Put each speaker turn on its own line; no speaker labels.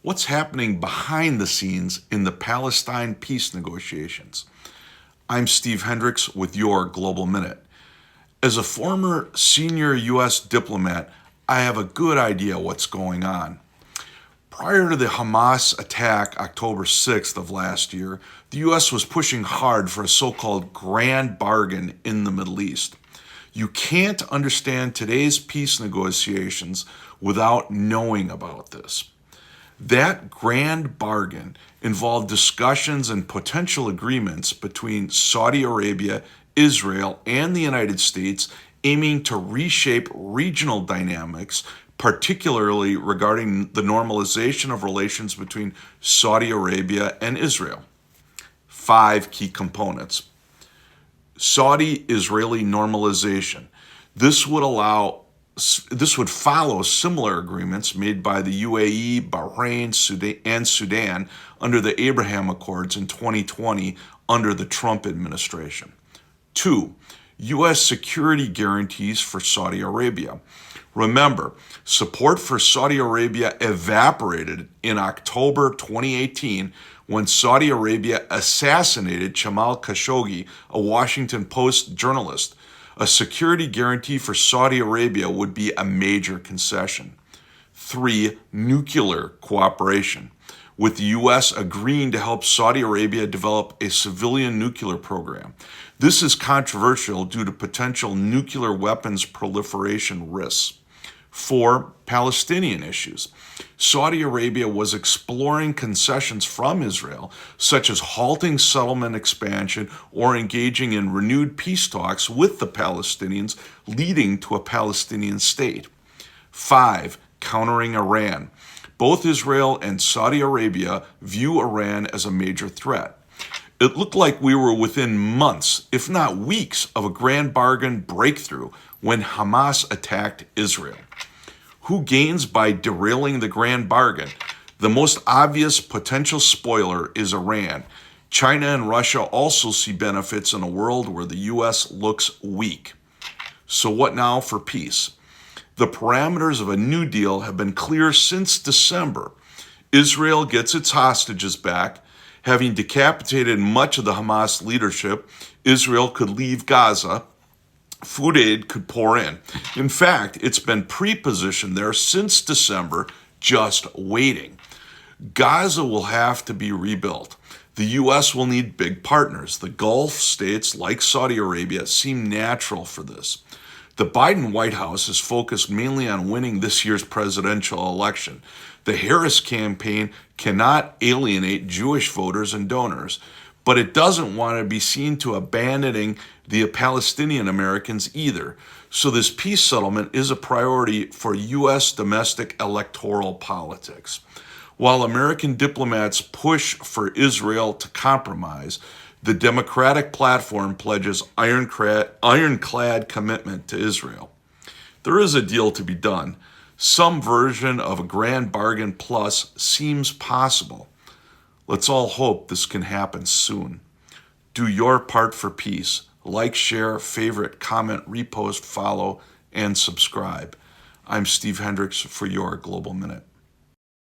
What's happening behind the scenes in the Palestine peace negotiations? I'm Steve Hendrix with your Global Minute. As a former senior U.S. diplomat, I have a good idea what's going on. Prior to the Hamas attack October 6th of last year, the U.S. was pushing hard for a so-called grand bargain in the Middle East. You can't understand today's peace negotiations without knowing about this. That grand bargain involved discussions and potential agreements between Saudi Arabia, Israel, and the United States aiming to reshape regional dynamics, particularly regarding the normalization of relations between Saudi Arabia and Israel. 5 key components. Saudi-Israeli normalization. This would follow similar agreements made by the UAE, Bahrain, and Sudan under the Abraham Accords in 2020 under the Trump administration. 2. U.S. security guarantees for Saudi Arabia. Remember, support for Saudi Arabia evaporated in October 2018 when Saudi Arabia assassinated Jamal Khashoggi, a Washington Post journalist. A security guarantee for Saudi Arabia would be a major concession. 3. Nuclear cooperation, with the U.S. agreeing to help Saudi Arabia develop a civilian nuclear program. This is controversial due to potential nuclear weapons proliferation risks. 4. Palestinian issues. Saudi Arabia was exploring concessions from Israel, such as halting settlement expansion or engaging in renewed peace talks with the Palestinians, leading to a Palestinian state. 5. Countering Iran. Both Israel and Saudi Arabia view Iran as a major threat. It looked like we were within months, if not weeks, of a grand bargain breakthrough when Hamas attacked Israel. Who gains by derailing the grand bargain? The most obvious potential spoiler is Iran. China and Russia also see benefits in a world where the U.S. looks weak. So what now for peace? The parameters of a new deal have been clear since December. Israel gets its hostages back. Having decapitated much of the Hamas leadership, Israel could leave Gaza. Food aid could pour in. In fact, it's been pre-positioned there since December, just waiting. Gaza will have to be rebuilt. The U.S. will need big partners. The Gulf states, like Saudi Arabia, seem natural for this. The Biden White House is focused mainly on winning this year's presidential election. The Harris campaign cannot alienate Jewish voters and donors, but it doesn't want to be seen to abandoning the Palestinian Americans either. So this peace settlement is a priority for U.S. domestic electoral politics. While American diplomats push for Israel to compromise, the Democratic platform pledges ironclad commitment to Israel. There is a deal to be done. Some version of a grand bargain plus seems possible. Let's all hope this can happen soon. Do your part for peace. Like, share, favorite, comment, repost, follow, and subscribe. I'm Steve Hendrix for your Global Minute.